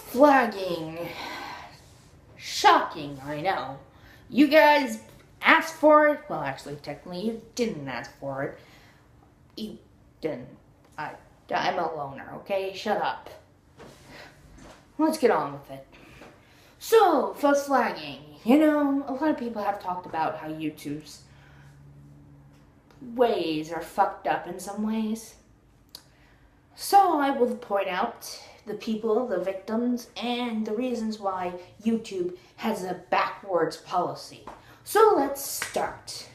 Flagging. Shocking, I know. You guys asked for it. Well, actually, technically, you didn't ask for it. You didn't. I'm a loner, okay? Shut up. Let's get on with it. So, for flagging, you know, a lot of people have talked about how YouTube's ways are fucked up in some ways. So, I will point out the people, the victims, and the reasons why YouTube has a backwards policy. So, let's start.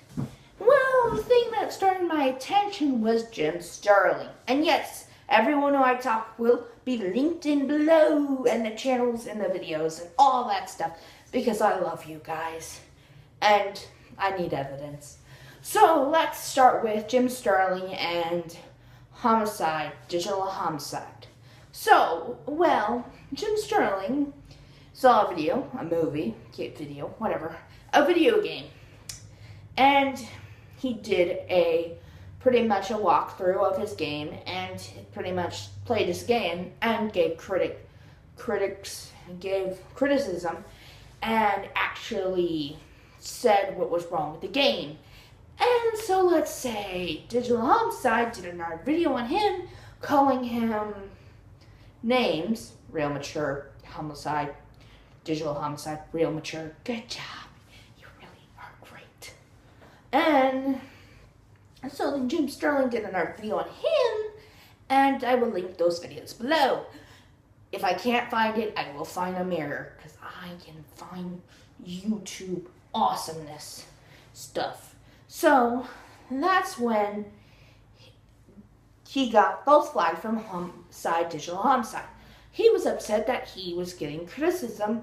Well, the thing that started my attention was Jim Sterling. And yes, everyone who I talk will be linked in below, and the channels and the videos and all that stuff, because I love you guys. And I need evidence. So let's start with Jim Sterling and homicide, digital homicide. So, well, Jim Sterling saw a video, a movie, video, whatever, a video game. And he did pretty much a walkthrough of his game, and pretty much played his game and gave criticism and actually said what was wrong with the game. And so let's say Digital Homicide did another video on him, calling him names, real mature, homicide, digital homicide, real mature, good job, you really are great. And so then Jim Sterling did another video on him, and I will link those videos below. If I can't find it, I will find a mirror, because I can find YouTube awesomeness stuff. So, that's when he got false flagged from homicide, digital homicide. He was upset that he was getting criticism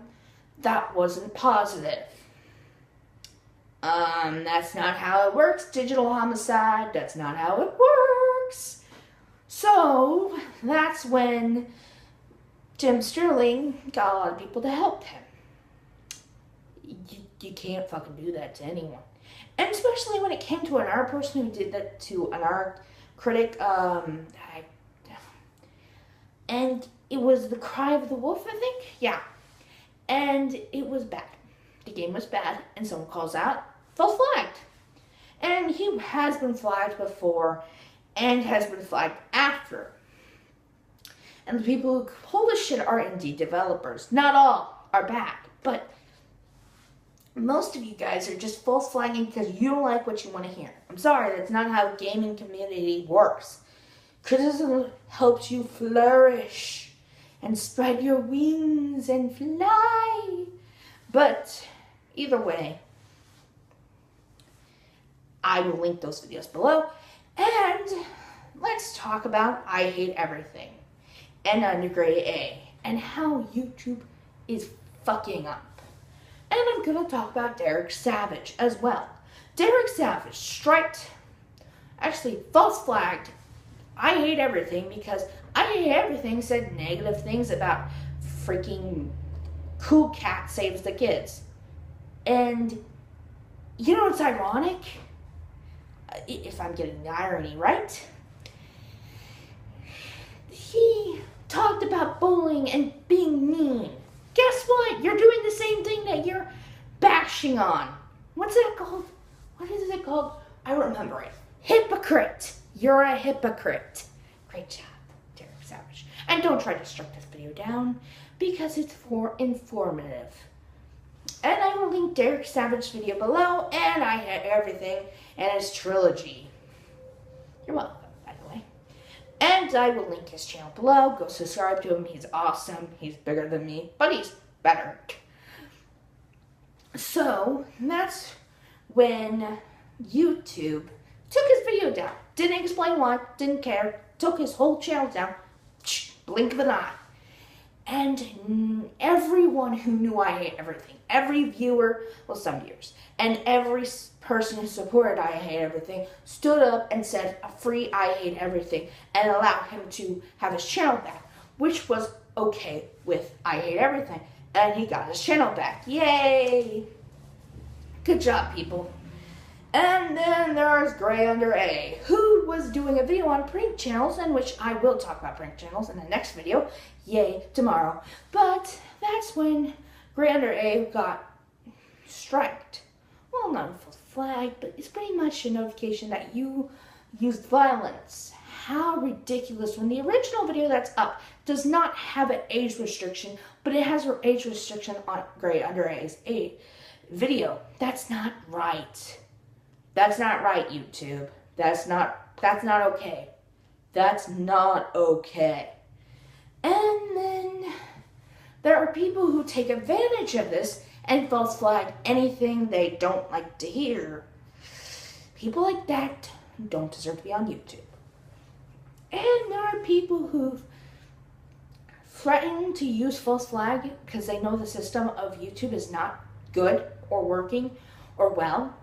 that wasn't positive. That's not how it works, digital homicide. That's not how it works. So, that's when Jim Sterling got a lot of people to help him. You can't fucking do that to anyone. And especially when it came to another person who did that to another critic, and it was The Cry of the Wolf, I think? Yeah. And it was bad. The game was bad, and someone calls out, false flagged. And he has been flagged before, and has been flagged after. And the people who pull this shit are indie developers. Not all are bad, but most of you guys are just false flagging because you don't like what you want to hear. I'm sorry, that's not how the gaming community works. Criticism helps you flourish and spread your wings and fly. But either way, I will link those videos below. And let's talk about I Hate Everything and gradeA and how YouTube is fucking up. And I'm going to talk about Derek Savage as well. Derek Savage false flagged I Hate Everything because I Hate Everything said negative things about freaking Cool Cat Saves the Kids. And you know what's ironic? If I'm getting the irony right, he talked about bullying and being mean. Guess what? You're doing the same thing that you're bashing on. What's that called? What is it called? I remember it. Hypocrite. You're a hypocrite. Great job, Derek Savage. And don't try to strike this video down because it's for informative. And I will link Derek Savage's video below, and I Hate Everything and his trilogy. You're welcome, by the way. And I will link his channel below. Go subscribe to him. He's awesome. He's bigger than me, but he's better. So, that's when YouTube took his video down. Didn't explain why, didn't care. Took his whole channel down. Blink of an eye. And everyone who knew I Hate Everything, every viewer, well, some viewers, and every person who supported I Hate Everything stood up and said a free I Hate Everything and allowed him to have his channel back, which was okay with I Hate Everything. And he got his channel back. Yay! Good job, people. And then there's gradeAunderA, who was doing a video on prank channels, in which I will talk about prank channels in the next video. Yay, tomorrow. But that's when gradeAunderA got striked. Well, not a false flag, but it's pretty much a notification that you used violence. How ridiculous, when the original video that's up does not have an age restriction, but it has an age restriction on gradeAunderA's video. That's not right. That's not right, YouTube. That's not okay. That's not okay. And then there are people who take advantage of this and false flag anything they don't like to hear. People like that don't deserve to be on YouTube. And there are people who threaten to use false flag because they know the system of YouTube is not good or working or well.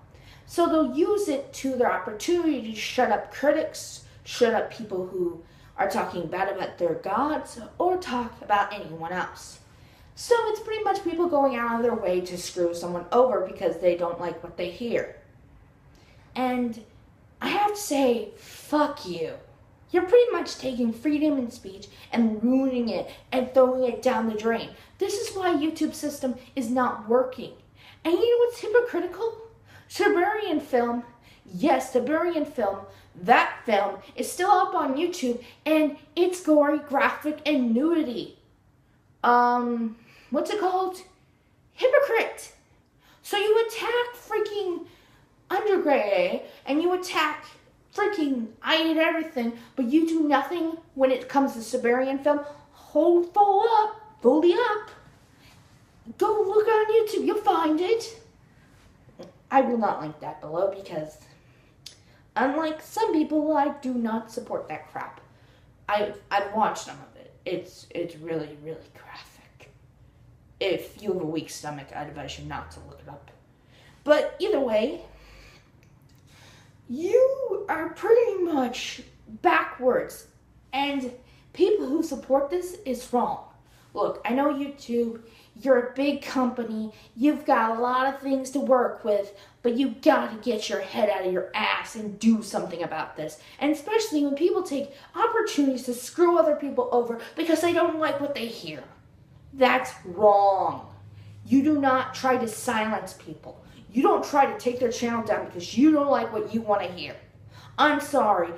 So they'll use it to their opportunity to shut up critics, shut up people who are talking bad about their gods, or talk about anyone else. So it's pretty much people going out of their way to screw someone over because they don't like what they hear. And I have to say, fuck you. You're pretty much taking freedom of speech and ruining it and throwing it down the drain. This is why YouTube's system is not working. And you know what's hypocritical? Siberian film, yes, Siberian film, that film is still up on YouTube, and it's gory, graphic, and nudity. What's it called? Hypocrite. So you attack freaking undergrad, and you attack freaking I Eat Everything, but you do nothing when it comes to Siberian film. Hold fully up. Go look on YouTube, you'll find it. I will not link that below because, unlike some people, I do not support that crap. I've watched some of it. It's really, really graphic. If you have a weak stomach, I'd advise you not to look it up. But either way, you are pretty much backwards, and people who support this is wrong. Look, I know YouTube, you're a big company, you've got a lot of things to work with, but you gotta get your head out of your ass and do something about this. And especially when people take opportunities to screw other people over because they don't like what they hear. That's wrong. You do not try to silence people. You don't try to take their channel down because you don't like what you want to hear. I'm sorry,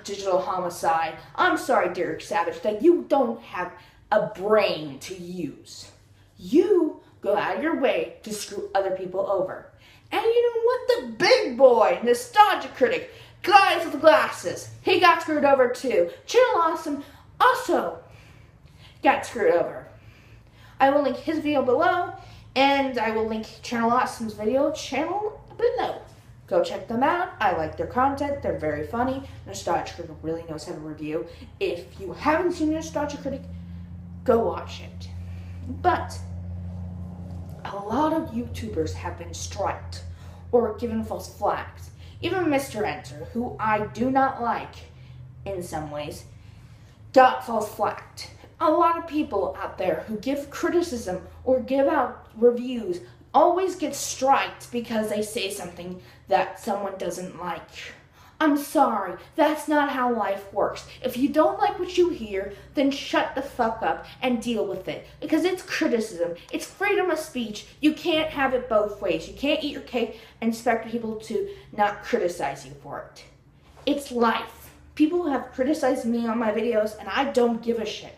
Digital Homicide. I'm sorry, Derek Savage, that you don't have a brain to use. You go out of your way to screw other people over. And you know what? The big boy, nostalgia critic, guys with glasses, he got screwed over too. Channel Awesome also got screwed over. I will link his video below, and I will link Channel Awesome's video channel below. Go check them out. I like their content. They're very funny. Nostalgia Critic really knows how to review. If you haven't seen Nostalgia Critic, go watch it. But a lot of YouTubers have been striked or given false flags. Even Mr. Enter, who I do not like in some ways, got false flagged. A lot of people out there who give criticism or give out reviews always get striked because they say something that someone doesn't like. I'm sorry, that's not how life works. If you don't like what you hear, then shut the fuck up and deal with it. Because it's criticism. It's freedom of speech. You can't have it both ways. You can't eat your cake and expect people to not criticize you for it. It's life. People have criticized me on my videos, and I don't give a shit.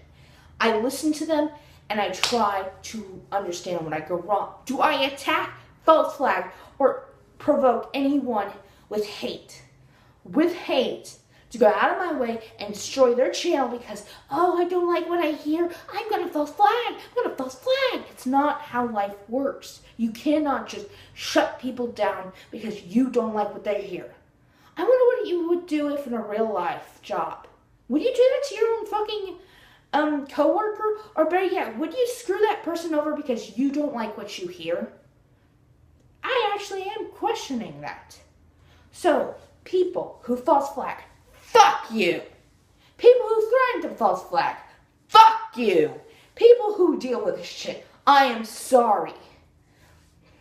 I listen to them, and I try to understand when I go wrong. Do I attack, false flag, or provoke anyone with hate? With hate, to go out of my way and destroy their channel because, oh, I don't like what I hear, I'm gonna false flag, I'm gonna false flag. It's not how life works. You cannot just shut people down because you don't like what they hear. I wonder what you would do if in a real life job. Would you do that to your own fucking coworker? Or better yet, would you screw that person over because you don't like what you hear? I actually am questioning that. So, people who false flag, fuck you. People who threaten to false flag, fuck you. People who deal with this shit, I am sorry.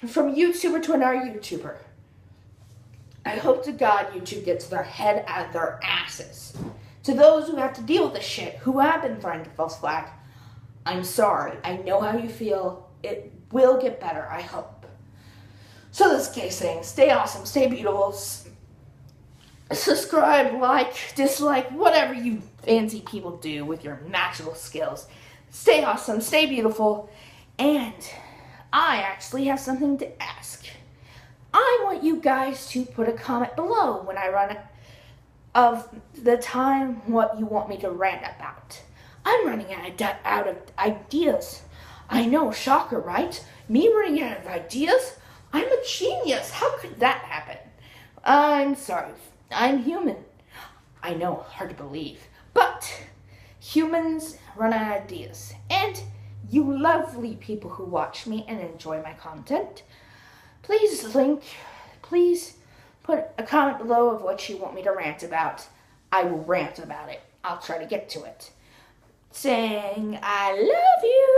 From YouTuber to another YouTuber, I hope to God YouTube gets their head out of their asses. To those who have to deal with this shit, who have been threatened to false flag, I'm sorry. I know how you feel. It will get better, I hope. So this case saying, stay awesome, stay beautiful, subscribe, like, dislike, whatever you fancy people do with your magical skills. Stay awesome, stay beautiful, and I actually have something to ask. I want you guys to put a comment below when I run of the time what you want me to rant about. I'm running out of ideas. I know, shocker, right? Me running out of ideas? I'm a genius. How could that happen? I'm sorry. I'm human. I know, hard to believe. But humans run out of ideas. And you lovely people who watch me and enjoy my content, please put a comment below of what you want me to rant about. I will rant about it. I'll try to get to it. Saying I love you.